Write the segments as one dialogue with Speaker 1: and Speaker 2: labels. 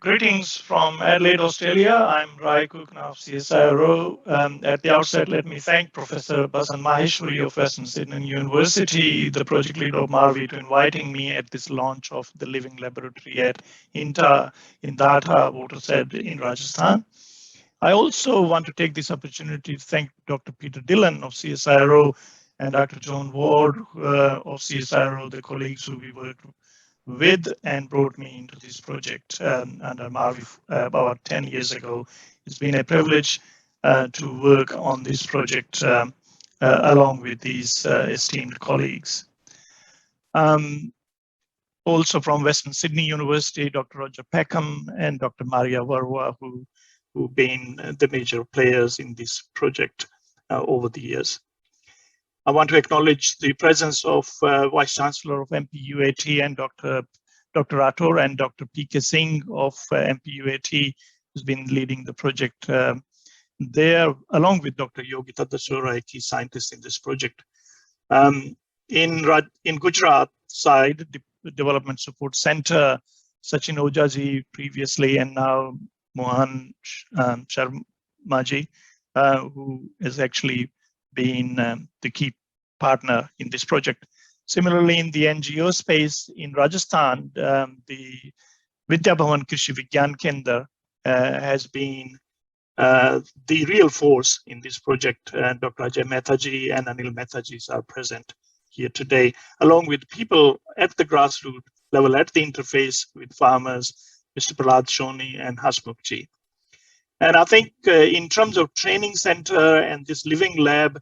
Speaker 1: Greetings from Adelaide, Australia. I'm Rai Kookana of CSIRO. At the outset, let me thank Professor Basan Maheshwari of Western Sydney University, the project leader of MARVI, to inviting me at this launch of the Living Laboratory at Hinta in Dharta Watershed in Rajasthan. I also want to take this opportunity to thank Dr. Peter Dillon of CSIRO and Dr. John Ward of CSIRO, the colleagues who we worked with and brought me into this project under Marvi about 10 years ago. It's been a privilege to work on this project along with these esteemed colleagues. Also from Western Sydney University, Dr. Roger Peckham and Dr. Maria Varwa, who've been the major players in this project over the years. I want to acknowledge the presence of Vice Chancellor of MPUAT and Dr. Rathore and Dr. P.K. Singh of MPUAT, who's been leading the project there, along with Dr. Yogita Dasura, a key scientist in this project. In Gujarat side, the Development Support Center, Sachin Ojaji previously, and now Mohan Sharmaji, who has actually been the key partner in this project. Similarly, in the NGO space in Rajasthan, the Vidya Bhavan Krishi Vigyan Kendra has been the real force in this project. Dr. Ajay Mehtaji and Anil Mehtaji are present here today, along with people at the grassroots level, at the interface with farmers, Mr. Prahlad Shoni and Hasmukhji. And I think in terms of training center and this living lab,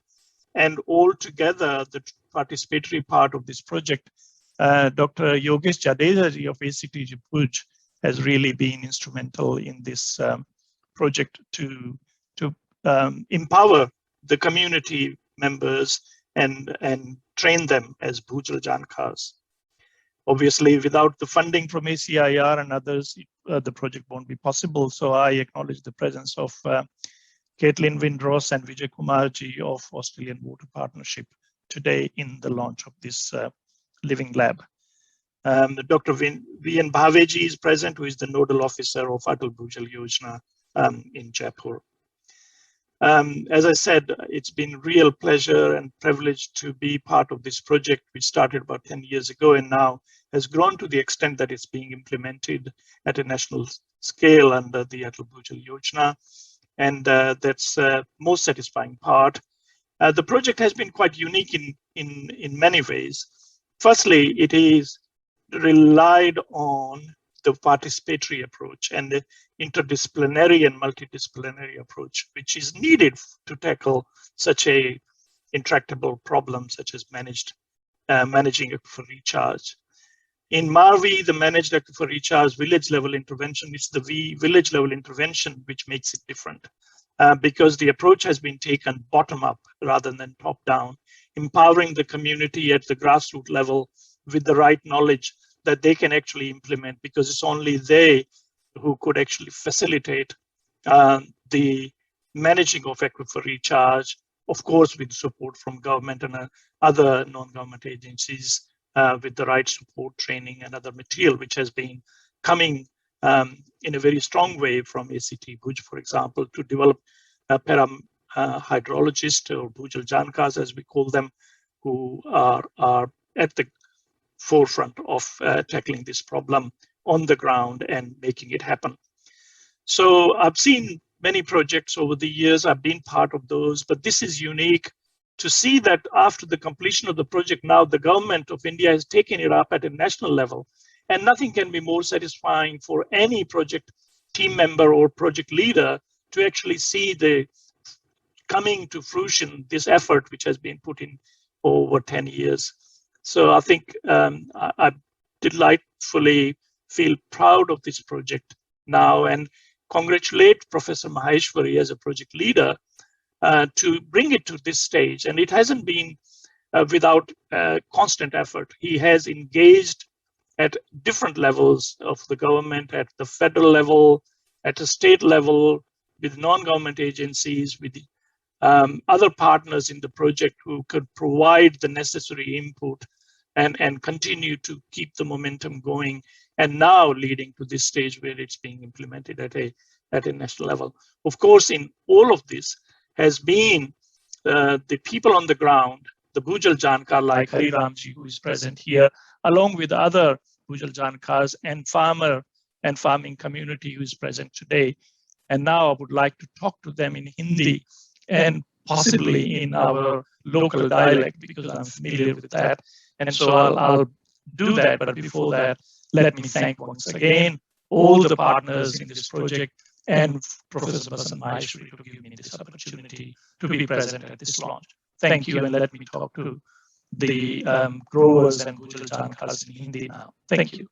Speaker 1: and all together, the participatory part of this project, Dr. Yogesh Jadeja of ACTG Bhuj has really been instrumental in this project to empower the community members and train them as Bhujal Jankars. Obviously, without the funding from ACIR and others, the project won't be possible. So I acknowledge the presence of Caitlin Windross and Vijay Kumarji of Australian Water Partnership today in the launch of this living lab. Dr. V.N. Bhaveji is present, who is the nodal officer of Atal Bhujal Yojana in Jaipur. As I said, it's been real pleasure and privilege to be part of this project, which started about 10 years ago and now has grown to the extent that it's being implemented at a national scale under the Atal Bhujal Yojana. And that's most satisfying part. The project has been quite unique in many ways. Firstly, it is relied on the participatory approach and the interdisciplinary and multidisciplinary approach, which is needed to tackle such a intractable problem, such as managing aquifer recharge. In MARVI, the managed aquifer recharge village level intervention, it's the village level intervention which makes it different because the approach has been taken bottom up rather than top down, empowering the community at the grassroots level with the right knowledge that they can actually implement, because it's only they who could actually facilitate the managing of aquifer recharge, of course, with support from government and other non-government agencies, with the right support, training, and other material, which has been coming in a very strong way from ACT Bhuj, for example, to develop hydrologists or Bhujal Jankars, as we call them, who are at the forefront of tackling this problem on the ground and making it happen. So I've seen many projects over the years. I've been part of those, but this is unique to see that after the completion of the project, now the government of India has taken it up at a national level, and nothing can be more satisfying for any project team member or project leader to actually see the coming to fruition, this effort which has been put in over 10 years. So I think I delightfully feel proud of this project now and congratulate Professor Maheshwari as a project leader to bring it to this stage. And it hasn't been without constant effort. He has engaged at different levels of the government, at the federal level, at the state level, with non-government agencies, with other partners in the project who could provide the necessary input and continue to keep the momentum going, and now leading to this stage where it's being implemented at a national level. Of course, in all of this has been the people on the ground, the Bhujal Jankar like Hari Ramji, who is present here, along with other Bhujal Jankars and farmer and farming community who is present today. And now I would like to talk to them in Hindi and possibly in our local dialect, because I'm familiar with that. And so I'll do that. But before that, let me thank once again all the partners in this project and Professor Basant Maheshwari to give me this opportunity to be present at this launch. Thank you, and let me talk to the growers and Bhujal Jankars in Hindi now. Thank you.